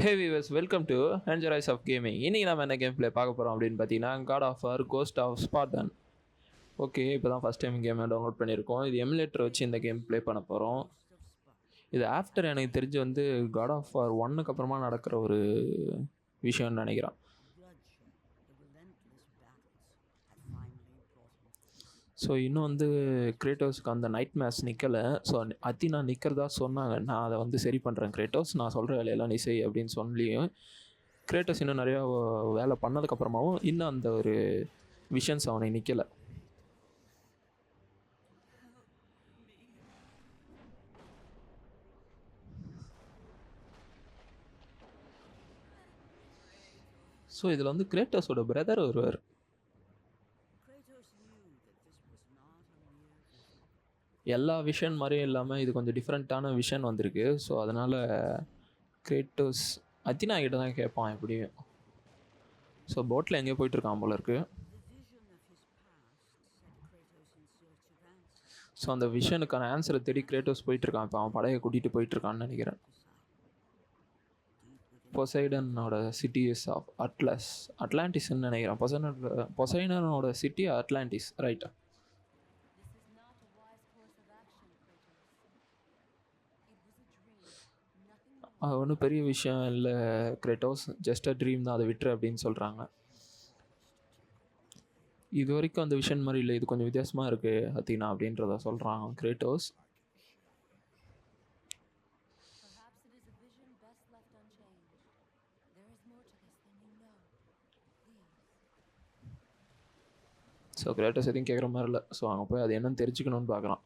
Hey viewers, welcome to enjoys of gaming. இன்றைக்கி நம்ம என்ன கேம் ப்ளே பார்க்க போகிறோம் அப்படின்னு பார்த்தீங்கன்னா, God of War Ghost of Sparta. Okay, இப்போ தான் ஃபஸ்ட் டைம் கேமை டவுன்லோட் பண்ணியிருக்கோம். இது எமுலேட்டர் வச்சு இந்த கேம் ப்ளே பண்ண போகிறோம். இது ஆஃப்டர் எனக்கு தெரிஞ்சு வந்து காட் ஆஃப் வார் 1க்கு அப்புறமா நடக்கிற ஒரு விஷயம்னு நினைக்கிறேன். ஸோ இன்னும் வந்து கிரேட்டோஸுக்கு அந்த நைட் மேட்ச் நிற்கலை. ஸோ அத்தினா நிற்கிறதா சொன்னாங்க. நான் அதை வந்து சரி பண்ணுறேன் கிரேட்டோஸ், நான் சொல்கிற வேலையெல்லாம் நீ செய் அப்படின்னு சொல்லியும் கிரேட்டோஸ் இன்னும் நிறையா வேலை பண்ணதுக்கப்புறமாவும் இன்னும் அந்த ஒரு விஷன்ஸ் அவனை நிற்கலை. ஸோ இதில் வந்து கிரேட்டோஸோட பிரதர் ஒருவர். எல்லா விஷன் மாதிரியும் இல்லாமல் இது கொஞ்சம் டிஃப்ரெண்ட்டான விஷன் வந்திருக்கு. ஸோ அதனால் கிரேட்டோஸ் அத்தினா கிட்ட தான் கேட்பான் எப்படியும். ஸோ போட்டில் எங்கேயோ போயிட்டுருக்கான் போல இருக்கு. ஸோ அந்த விஷனுக்கான ஆன்சரை தேடி கிரேட்டோஸ் போயிட்டுருக்கான். இப்போ அவன் படையை கூட்டிகிட்டு போயிட்டுருக்கான்னு நினைக்கிறேன். பொசைடனோட சிட்டிஸ் ஆஃப் அட்லாண்டிஸ்ன்னு நினைக்கிறேன். பொசைடனோட சிட்டி அட்லாண்டிஸ், ரைட்டா? அது ஒன்றும் பெரிய விஷயம் இல்லை கிரேட்டோஸ், ஜஸ்ட் அ ட்ரீம் தான், அதை விட்டுரு அப்படின்னு சொல்கிறாங்க. இது வரைக்கும் அந்த விஷன் மாதிரி இல்லை, இது கொஞ்சம் வித்தியாசமாக இருக்குது அத்தினா அப்படின்றத சொல்கிறான் கிரேட்டோஸ். ஸோ கிரேட்டோஸ் எதையும் கேட்குற மாதிரி இல்லை. ஸோ அங்கே போய் அது என்னன்னு தெரிஞ்சுக்கணும்னு பார்க்குறான்.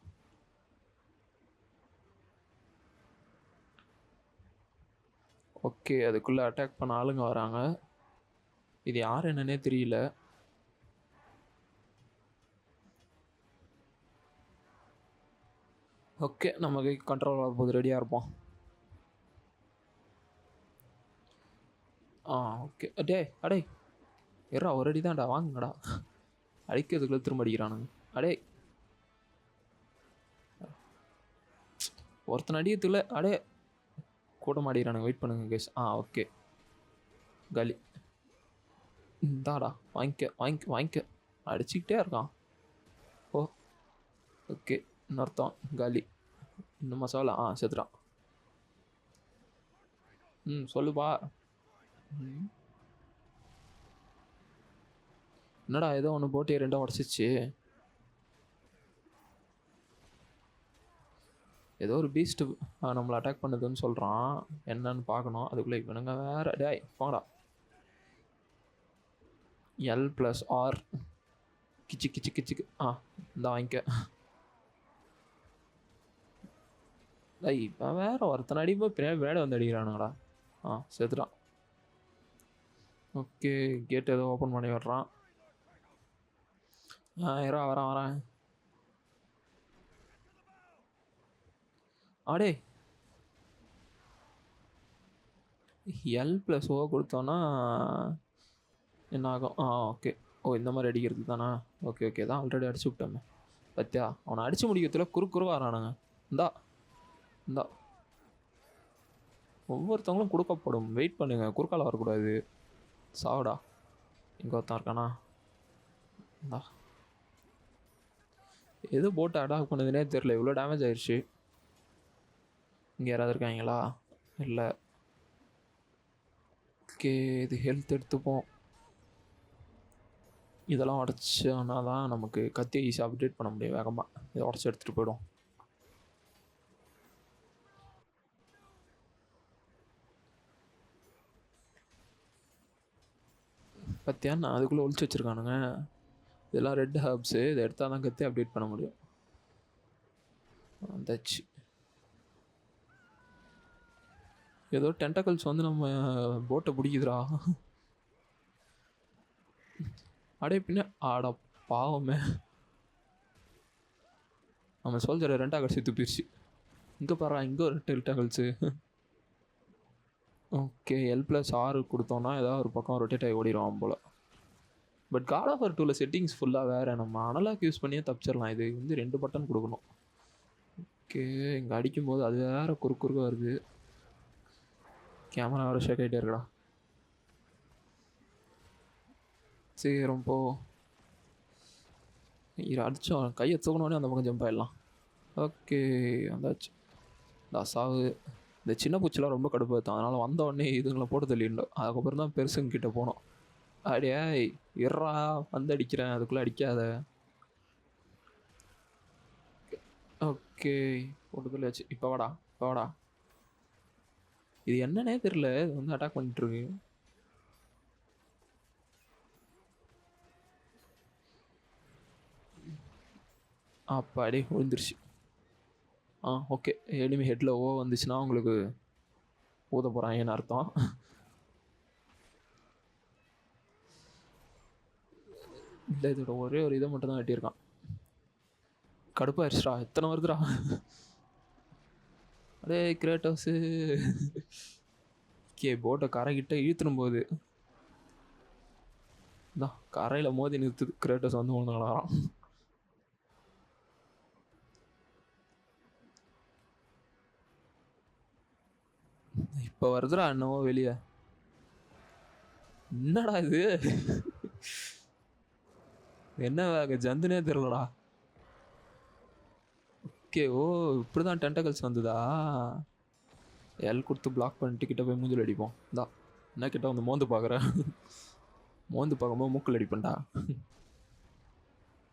ஓகே, அதுக்குள்ளே அட்டாக் பண்ண ஆளுங்க வராங்க. இது யார் என்னன்னே தெரியல. ஓகே, நமக்கு கண்ட்ரோல் ஆக போது, ரெடியாக இருப்போம். ஓகே அடே எறா ஒரு அடி தான்டா, வாங்குங்கடா. அடிக்கிறதுக்குள்ளே திரும்ப அடிக்கிறானுங்க. ஒருத்தன் அடிக்கிறதுக்குள்ள கூட மாடிக்கிறானுங்க. வெயிட் பண்ணுங்க கேஸ். ஓகே காலி. தாடா, வாங்கிக்க. அடிச்சுக்கிட்டே இருக்கான். ஓகே, இன்னொருத்தம் காலி. இன்னும் மசாலா செத்துறான். சொல்லுப்பா. என்னடா ஏதோ ஒன்று போட்டு ரெண்டாக உடச்சிச்சு. ஏதோ ஒரு பீஸ்ட்டு நம்மளை அட்டாக் பண்ணுதுன்னு சொல்கிறான். என்னன்னு பார்க்கணும். அதுக்குள்ளே இவனுங்க வேற. டேய் போடா. L+R கிச்சு இந்த வாங்கிக்க. இப்போ வேற ஒருத்தனை அடிப்போம், பின்னாடி வந்து அடிக்கிறானுங்கடா. செத்துட்டான். ஓகே, கேட் ஏதோ ஓப்பன் பண்ணி விட்றான். வரேன். L+O கொடுத்தோன்னா என்ன ஆகும்? ஓகே. இந்த மாதிரி அடிக்கிறது தானா? ஓகே தான் ஆல்ரெடி அடிச்சு விட்டோமே. பத்தியா, அவனை அடிச்சு முடிக்கிறதுல குறுக்குறுவா வரானுங்க. இந்தா ஒவ்வொருத்தவங்களும் கொடுக்கப்படும். வெயிட் பண்ணுங்க, குறுக்கால வரக்கூடாது. சாவுடா. இங்கே ஒருத்தன் இருக்கானா? இந்தா எது போட்டு அட்டாக் பண்ணுதுன்னே தெரில, இவ்வளோ டேமேஜ் ஆயிடுச்சு. இங்கே யாராவது இருக்காங்களா? இல்லை. ஓகே, இது ஹெல்த் எடுத்துப்போம். இதெல்லாம் உடச்சோன்னா தான் நமக்கு கத்தியை ஈஸியாக அப்டேட் பண்ண முடியும் வேகமாக. இதை உடச்சி எடுத்துகிட்டு போய்டும். பத்தியா, நான் அதுக்குள்ளே ஒழிச்சு வச்சுருக்கானுங்க. இதெல்லாம் ரெட் ஹர்ப்ஸு. இதை எடுத்தால் தான் கத்தி அப்டேட் பண்ண முடியும். வந்தாச்சு. ஏதோ டென்டக்கல்ஸ் வந்து நம்ம போட்டை பிடிக்குதுரா. பின்ன பாவமே. நம்ம சோல்ஜரை 2 கடைசி துப்பிடுச்சு. இங்கே பாரு, இங்கே ஒரு டென்டக்கல்ஸு. ஓகே, L+R கொடுத்தோன்னா ஏதாவது ஒரு பக்கம் ரொட்டேட் ஆகி ஓடிடுவான் போல். பட் காட் ஆஃப் வார் 2ல செட்டிங்ஸ் ஃபுல்லாக வேறு. நம்ம அனலாக் யூஸ் பண்ணியே தப்பிச்சிடலாம். இது வந்து 2 பட்டன் கொடுக்கணும். ஓகே, இங்கே அடிக்கும்போது அது வேறு குறுக்க வருது. கேமரா வர ஷேக் ஆகிட்டே இருக்கடா. சீக்கிரம் போ. இது அடித்தோம் கையை தூக்கணுன்னே அந்த பக்கம் ஜம்ப் ஆகிடலாம். ஓகே வந்தாச்சு. சாவு. இந்த சின்ன பூச்சிலாம் ரொம்ப கடுப்பாத்தான். அதனால் வந்த உடனே இதுங்களை போட்டு தள்ளிடணும். அதுக்கப்புறம் தான் பெருசுங்கிட்ட போனோம். அப்படியே இறா வந்து அடிக்கிறேன், அதுக்குள்ளே அடிக்காத. ஓகே போட்டு தள்ளியாச்சு. இப்போ வாடா இப்போ வாடா. இது என்னன்னே தெரியல, இது வந்து அட்டாக் பண்ணிட்டுருக்கு. அப்பாடி விழுந்துருச்சு. ஓகே. எனிமி ஹெட்டில் வந்துச்சுன்னா உங்களுக்கு ஊத போகிறாங்கன்னு அர்த்தம். இல்லை இதோட ஒரே ஒரு இதை மட்டும் தான் வெட்டியிருக்கான். கடுப்பாயிருச்சுடா, எத்தனை வருதுடா. அடே கிரேட்டோஸு. போட்டை கரைக்கிட்ட இழுத்துடும் போது தான் கரையில் மோதி நிறுத்துது. கிரேட்டோஸ் வந்து விழுந்துங்களாம். இப்போ வருதுடா என்னவோ வெளியே. என்னடா இது, என்ன ஜந்துனே தெரியலடா. ஓகே இப்படிதான் டென்டகல்ஸ் வந்ததா. எல் கொடுத்து பிளாக் பண்ணிட்டு கிட்ட போய் மூஞ்சில் அடிப்போம். என்ன கிட்ட வந்து மோந்து பார்க்குறேன். மோந்து பார்க்கும்போது மூக்கில் அடிப்பேன்டா.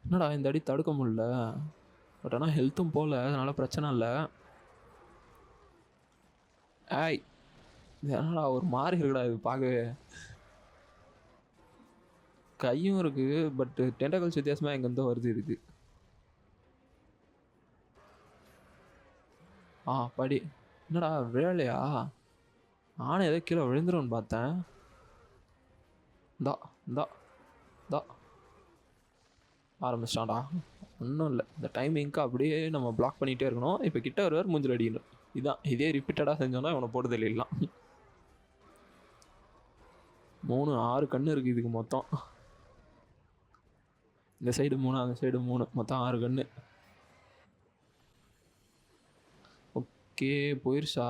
என்னடா இந்த அடி தடுக்க முடியல. பட் ஆனால் ஹெல்த்தும் போகல, அதனால பிரச்சனை இல்லை. ஏய் என்னடா ஒரு மாதிரி இருக்குடா இது பார்க்கவே. கையும் இருக்கு பட் டென்டகல்ஸ் வித்தியாசமாக எங்கேருந்தோ வருது இதுக்கு. படி. என்னடா விழலையா? நானும் ஏதோ கீழே விழுந்துரும்னு பார்த்தேன். இந்தா ஆரம்பிச்சிட்டான்டா. ஒன்றும் இல்லை, இந்த டைமிங்க்கு அப்படியே நம்ம பிளாக் பண்ணிகிட்டே இருக்கணும். இப்போ கிட்ட வருவார் மூஞ்சில் அடிக்கணும். இதே ரிப்பீட்டடாக செஞ்சோன்னா இவனை போட்டு தள்ளிடலாம். 6 கண்ணு இருக்குது இதுக்கு மொத்தம். இந்த சைடு 3 அந்த சைடு 3 மொத்தம் 6 கண்ணு. ஓகே போயிருச்சா?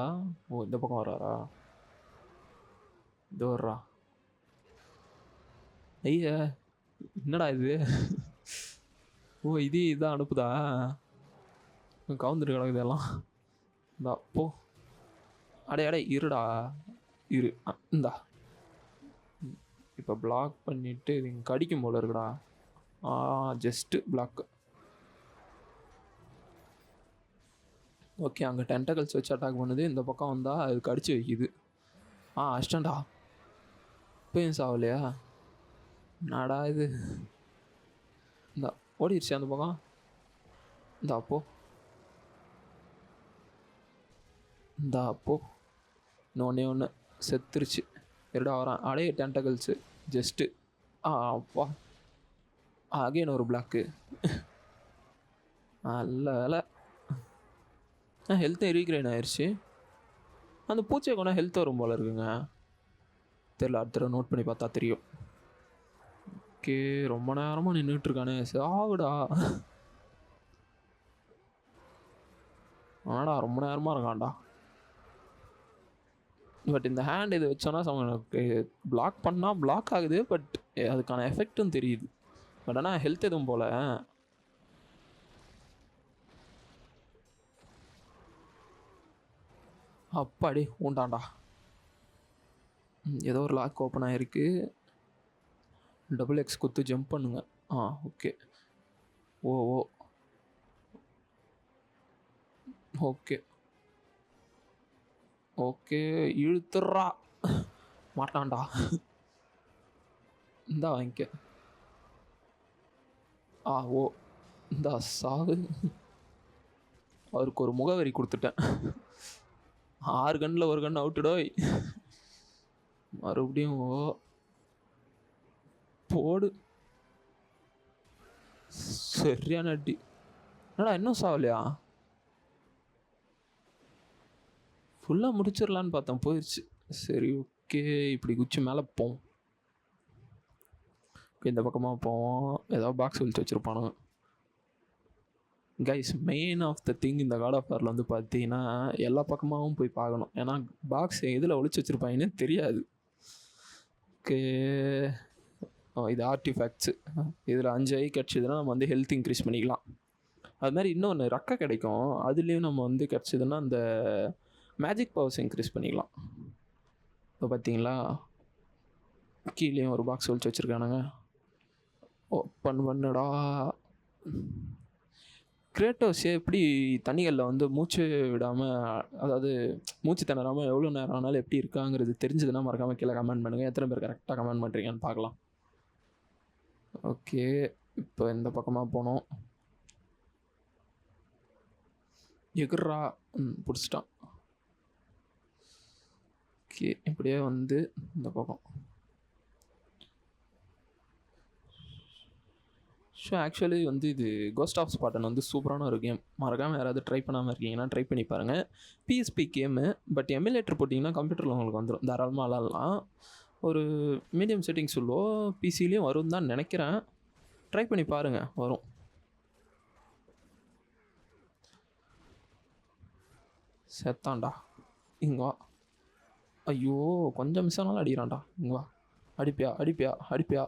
இந்த பக்கம் வர்றாரா? இது வர்றா. ஐயா என்னடா இது. இதான் அனுப்புதா? கவுந்துட்டு கிடக்குது எல்லாம். போ. அடே இருடா இரு. இந்தா இப்போ பிளாக் பண்ணிவிட்டு இது இங்கே கடிக்கும் போல இருக்குடா. Just black. ஓகே அங்கே டென்டகல்ஸ் வச்சு அட்டாக் பண்ணுது. இந்த பக்கம் வந்தால் அது கடிச்சு வைக்குது. அஷ்டண்டா. இப்போயும் சாவலையா? நாடா இது. ஓடிடுச்சு அந்த பக்கம். அப்போ இன்னொன்று செத்துருச்சு. இருடா வரான். அடே டென்டகல்ஸு ஜஸ்ட்டு. அப்பா அகைன் ஒரு பிளாக்கு. நல்ல வேலை. ஹெல்த்தை ரீக்ரைன் ஆயிடுச்சு. அந்த பூச்சியை கொண்டா ஹெல்த் வரும் போல் இருக்குங்க. தெரியல, அடுத்த நோட் பண்ணி பார்த்தா தெரியும். ஓகே ரொம்ப நேரமாக நின்றுட்டுருக்கானே. சாவுடா. ரொம்ப நேரமாக இருக்கான்டா. பட் இந்த ஹேண்ட் இது வச்சோன்னா எனக்கு பிளாக் பண்ணால் பிளாக் ஆகுது. பட் அதுக்கான எஃபெக்டும் தெரியுது. பட் ஆனால் ஹெல்த் எதுவும் போல். அப்பாடி ஊண்டாண்டா. ஏதோ ஒரு லாக் ஓப்பன் ஆகிருக்கு. XX குத்து ஜம்ப் பண்ணுங்க. ஓகே. ஓகே ஓகே இழுத்துறா. மாட்டான்டா. இந்தா வாங்கிக்க. இந்தா சாவு. அவருக்கு ஒரு முகவரி கொடுத்துட்டேன். 6 கண்ணில் ஒரு கண் அவுட்டுடோய். மறுபடியும் போடு. சரியான அடி. என்னடா இன்னும் சாவலையா? ஃபுல்லாக முடிச்சிடலான்னு பார்த்தேன், போயிடுச்சு. சரி ஓகே இப்படி குச்சி மேலே போவோம். இந்த பக்கமாக போவோம். ஏதாவது பாக்ஸ் வச்சு வச்சுருப்பானுங்க. Guys main of the thing இந்த காட் ஆஃப் வாரில் வந்து பார்த்தீங்கன்னா எல்லா பக்கமாகவும் போய் பார்க்கணும். ஏன்னா பாக்ஸ் எதில் ஒளிச்சு வச்சுருப்பாங்கன்னு தெரியாது. ஓகே, இது ஆர்டிஃபேக்ட்ஸு. இதில் 5 ஐ கிடச்சிதுன்னா நம்ம வந்து ஹெல்த் இன்க்ரீஸ் பண்ணிக்கலாம். அது மாதிரி இன்னொன்று ரெக்கை கிடைக்கும், அதுலேயும் நம்ம வந்து கிடச்சிதுன்னா அந்த மேஜிக் பவர்ஸ் இன்க்ரீஸ் பண்ணிக்கலாம். இப்போ பார்த்தீங்களா, கீழேயும் ஒரு பாக்ஸ் ஒழிச்சு வச்சுருக்கானுங்க. ஓப்பன் பண்ணுடா. கிரேட்டோஸே எப்படி தண்ணிகளில் வந்து மூச்சு விடாமல், அதாவது மூச்சு திணறாமல் எவ்வளோ நேரம் ஆனாலும் எப்படி இருக்காங்கிறது தெரிஞ்சதுன்னா மறக்காமல் கீழே கமெண்ட் பண்ணுங்கள். எத்தனை பேர் கரெக்டாக கமெண்ட் பண்ணுறீங்கன்னு பார்க்கலாம். ஓகே, இப்போ இந்த பக்கமாக போனோம். எகுறா, பிடிச்சிட்டான். ஓகே, இப்படியே வந்து இந்த பக்கம். ஸோ ஆக்சுவலி வந்து இது கோஸ்ட் ஆஃப் ஸ்பாட்டன் வந்து சூப்பரான ஒரு கேம். மறக்காமல் யாராவது ட்ரை பண்ணாமல் இருக்கீங்கன்னா ட்ரை பண்ணி பாருங்கள். பிஎஸ்பி கேமு, பட் எமுலேட்டர் போட்டிங்கன்னா கம்ப்யூட்டரில் உங்களுக்கு வந்துடும், தாராளமாக விளாட்லாம். ஒரு மீடியம் செட்டிங்ஸ் உள்ளோ பிசிலையும் வரும் தான் நினைக்கிறேன். ட்ரை பண்ணி பாருங்கள், வரும். செத்தான்டா, இங்கே வா. ஐயோ, கொஞ்சம் மிஸ் ஆனாலும் அடிக்கிறான்டா. இங்கே வா, அடிப்பியா அடிப்பியா அடிப்பியா.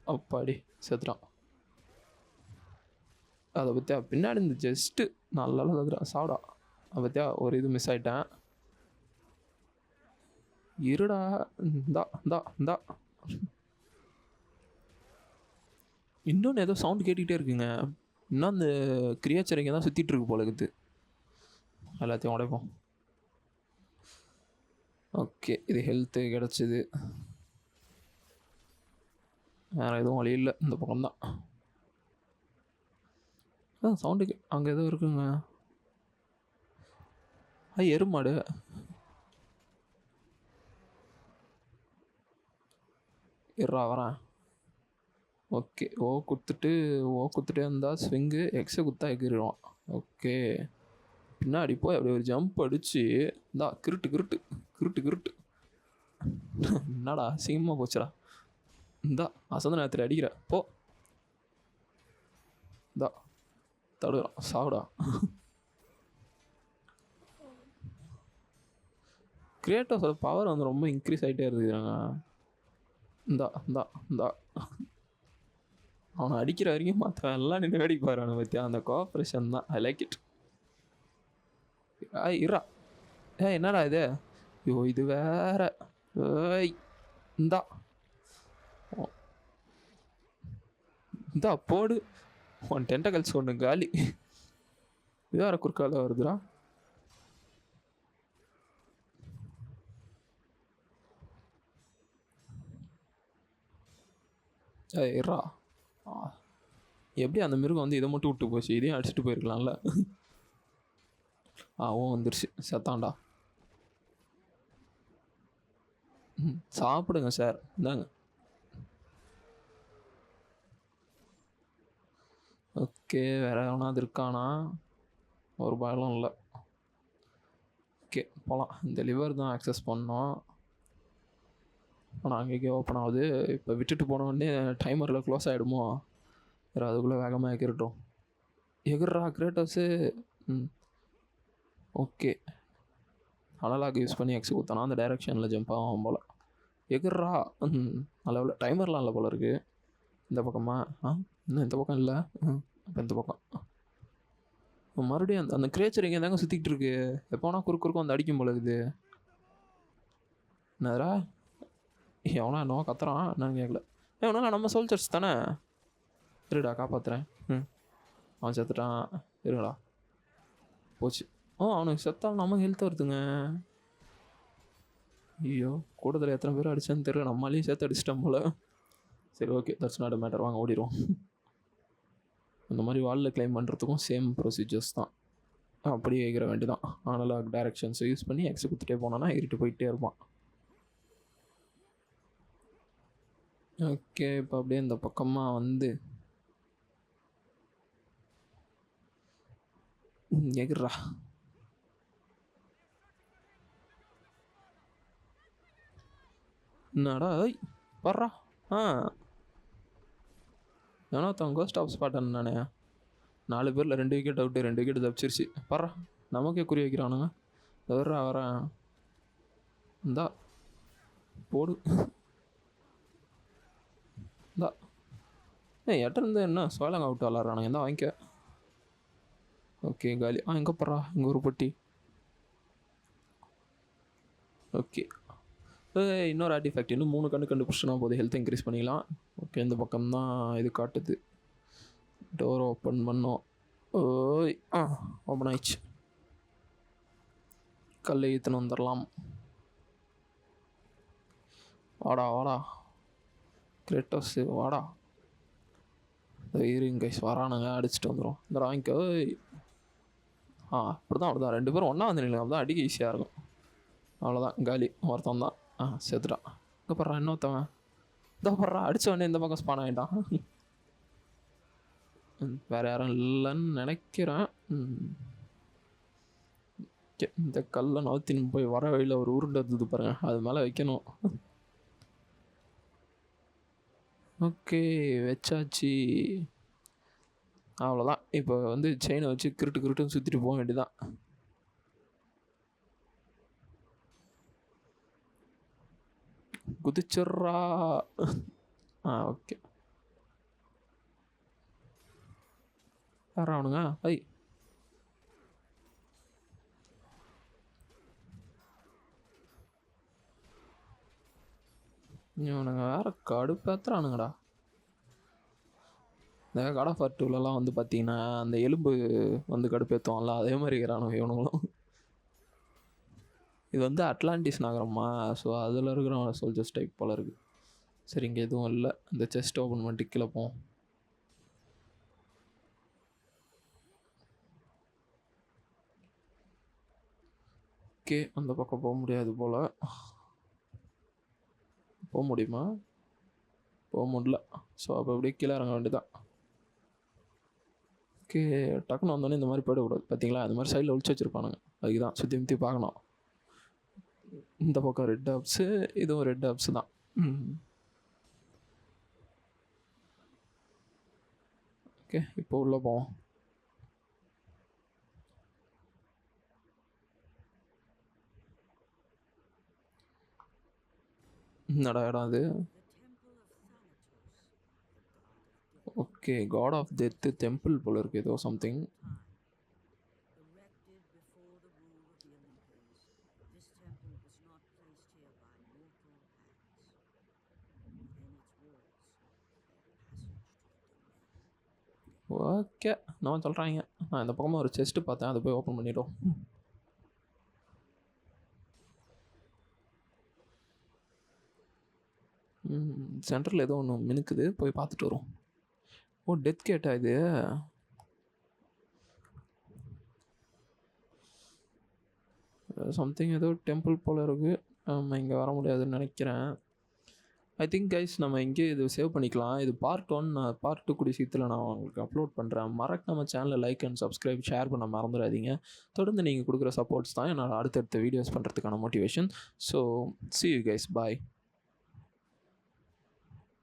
அப்பாடி, செத்துட்டான். அதை பற்றியா பின்னாடி இந்த ஜஸ்ட்டு நல்லா சதுறான், சாப்பிடா. அதை பற்றியா ஒரு இது மிஸ் ஆகிட்டேன். இருடா, இந்தா இந்தா இந்தா. இன்னொன்று ஏதோ சவுண்ட் கேட்டுக்கிட்டே இருக்குங்க. இன்னும் அந்த கிரியேச்சர் இங்கே தான் சுற்றிட்டு இருக்கு போல இருக்குது. எல்லாத்தையும் உடைப்போம். ஓகே, இது ஹெல்த்து கிடச்சிது. வேறு எதுவும் வழி இல்லை, இந்த பக்கம்தான். சவுண்டு அங்கே எதுவும் இருக்குங்க. எருமாடு. இருறா வரேன். ஓகே, குத்துட்டே இருந்தால் ஸ்விங்கு, எக்ஸை குத்தா எகிருவான். ஓகே, பின்னாடி போய் அப்படி ஒரு ஜம்ப் அடித்து இந்தா கிருட்டு கிருட்டு கிருட்டு கிருட்டு. என்னடா சீக்கிரமாக போச்சுடா. இந்தா அசந்த நேரத்தில் அடிக்கிற போ. இந்தா தடுக்கிறான், சாப்பிடா. கிரியேட்டர்ஸோட பவர் வந்து ரொம்ப இன்க்ரீஸ் ஆகிட்டே இருக்குதுங்க. இந்தா அவனை அடிக்கிற வரைக்கும் மற்ற எல்லாம் நின்று அடிப்பார். அவனை பற்றியா அந்த கோஆப்ரேஷன் தான், ஐ லைக் இட். இருறா. என்னடா இது? ஐயோ, இது வேற. இந்தா போடு. ஒன் டென்டகல்ஸ் ஒன்று காலி. இது வேற குறுக்கால வருதுடா. இருறா. எப்படி அந்த மிருகம் வந்து இதை மட்டும் விட்டு போச்சு? இதையும் அடிச்சுட்டு போயிருக்கலாம்ல. வந்துருச்சு, செத்தான்டா. சாப்பிடுங்க சார், இந்தாங்க. ஓகே, வேறு எவனாவது இருக்கானா? ஒரு பயலும் இல்லை. ஓகே, போகலாம். இந்த லிவர் தான் ஆக்சஸ் பண்ணோம். ஆனால் அங்கேயே ஓப்பன் ஆகுது. இப்போ விட்டுட்டு போனோடனே டைமரில் க்ளோஸ் ஆகிடுமோ? வேறு அதுக்குள்ளே வேகமாக எகிரட்டும். எகிர்றா கிரேட்டோஸு. ஓகே, அனலாக் யூஸ் பண்ணி எக்ஸ் ஊற்றினா அந்த டைரெக்ஷனில் ஜம்ப் ஆகும் போல். எகிர்றா. நல்ல டைமர்லாம் இல்லை போல் இருக்குது. இந்த பக்கமாக இன்னும் இந்த பக்கம் இல்லை. அப்போ இந்த பக்கம் மறுபடியும் அந்த கிரேச்சர் இங்கே தாங்க சுற்றிக்கிட்டு இருக்கு. எப்போனா குறுக்கும் வந்து அடிக்கும் போல இருக்குது. என்னதுரா எவனா என்னவோ கத்துறான், என்னன்னு கேட்கல. எவனா நம்ம சோல்ஜர்ஸ் தானே. இருடா காப்பாற்றுறேன். அவன் செத்துட்டான். இருங்கடா, போச்சு. அவனுக்கு செத்தாலும் நமக்கு ஹெல்த் வருதுங்க. ஐயோ, கூட்டத்தில் எத்தனை பேர் அடித்தான்னு தெரியல. நம்மளையும் சேர்த்து அடிச்சிட்டோம் போல். சரி, ஓகே, தட்ஸ் நாட் மேட்டர். வாங்க ஓடிடுவோம். இந்த மாதிரி வாலில் கிளைம் பண்ணுறதுக்கும் சேம் ப்ரொசீஜர்ஸ் தான். அப்படியே எகிற வேண்டியதான். அனலாக் டைரக்ஷன்ஸை யூஸ் பண்ணி எக்ஸ் குத்துட்டே போனோன்னா ஏறிட்டு போயிட்டே இருப்பான். ஓகே, இப்போ அப்படியே இந்த பக்கமாக வந்து எகிர்றா. என்னடா பர்றா. ஏன்னா கோஸ்ட் ஆஃப் ஸ்பாட்டன் நானே. 4 பேரில் 2 விக்கெட் அவுட்டு, 2 விக்கெட் தப்பிச்சிருச்சு. பர்றா நமக்கே குறி வைக்கிறானுங்க. வர்றா வரேன், இந்தா போடு, இந்தா. எட்டருந்து என்ன சோழங்க அவுட் விளாட்றானுங்க, இந்தா வாங்கிக்க. ஓகே காலி. எங்கே போடுறா, இங்கே ஒரு பொட்டி. ஓகே, இன்னொரு ஆர்டிஃபேக்ட், இன்னும் 3 கண்டுபிடிச்சினா போதும், ஹெல்த் இன்க்ரீஸ் பண்ணிக்கலாம். ஓகே, இந்த பக்கம் தான் இது காட்டுது. டோர் ஓப்பன் பண்ணோம். ஓய் ஓப்பன் ஆயிடுச்சு. கல்லை ஈத்துன்னு வந்துடலாம். வாடா வாடா கிரேட்டோஸு வாடா. இருங்க கைஸ், வரானுங்க, அடிச்சுட்டு வந்துடும். இந்த வாங்கிக்க. ஓய் அப்படி தான் 2 பேரும் ஒன்றா வந்து நில்லுங்க, அப்போ தான் அடிக்க ஈஸியாக இருக்கும். அவ்வளோதான், காலி. ஒருத்தன் தான் சேர்த்துட்டான். இங்கே போடுறான் இன்னொருத்தவன், இதோ போடுறான். அடித்த உடனே இந்த பக்கம் ஸ்பான் ஆகிட்டான். வேறு யாரும் இல்லைன்னு நினைக்கிறேன். இந்த கல்லை நவுத்தின்னு போய் வர வழியில் ஒரு உருண்டை இருந்தது பாருங்க, அது மேலே வைக்கணும். ஓகே வச்சாச்சு. அவ்வளோதான். இப்போ வந்து செயினை வச்சு கிருட்டுன்னு சுற்றிட்டு போக வேண்டியதான். குதிச்சிட்றா. ஓகே, யாரா அவனுங்க? இவனுங்க வேறு கடுப்பேத்துறானுங்கடா. இந்த காட் ஆஃப் வார் 2லலாம் வந்து பார்த்தீங்கன்னா அந்த எலும்பு வந்து கடுப்பேற்றுவான்ல, அதே மாதிரி இருக்கிறானுங்க இவனுங்களும். இது வந்து அட்லாண்டிஸ் நகரமா, ஸோ அதில் இருக்கிற சோல்ஜர்ஸ் டைப் போல இருக்குது. சரி, இங்கே எதுவும் இல்லை. இந்த செஸ்ட் ஓப்பன் பண்ணிட்டு கீழே போவோம். ஓகே, அந்த பக்கம் போக முடியாது போல். போக முடியுமா? போக முடியல. ஸோ அப்போ அப்படியே கீழே இறங்க வேண்டியதான். ஓகே, டக்குன்னு வந்தோடனே இந்த மாதிரி போயிடக்கூடாது பார்த்தீங்களா, அந்த மாதிரி சைடில் ஒழிச்சு வச்சுருப்பானுங்க. அதுக்கு தான் சுற்றி பார்க்கணும். இந்த பக்கம் ரெட் ஹப்ஸு, இதுவும் ரெட் ஹப்ஸு தான். ஓகே, இப்போ உள்ளே போவோம். என்னடா இடம் அது? Okay, God of death temple போல இருக்குது ஏதோ சம்திங். ஓகே, நான் சொல்கிறாங்க. நான் இந்த பக்கமாக ஒரு செஸ்ட்டு பார்த்தேன், அதை போய் ஓப்பன் பண்ணிட்டோம். சென்டரில் ஏதோ ஒன்று மினுக்குது, போய் பார்த்துட்டு வரும். ஓ, டெத் கேட்டா இது? சம்திங் ஏதோ டெம்பிள் போல் இருக்குது. நம்ம இங்கே வர முடியாதுன்னு நினைக்கிறேன். ஐ திங்க் கைஸ் நம்ம இங்கே இது சேவ் பண்ணிக்கலாம். இது பார்ட் 1, பார்ட் 2 கூடிய சீக்கிரத்தில் நான் உங்களுக்கு அப்லோட் பண்ணுறேன். நம்ம சேனலை லைக் அண்ட் சப்ஸ்கிரைப், ஷேர் பண்ண மறந்துடாதீங்க. தொடர்ந்து நீங்கள் கொடுக்குற சப்போர்ட்ஸ் தான் என்னோட அடுத்தடுத்த வீடியோஸ் பண்ணுறதுக்கான motivation. So see you guys, bye.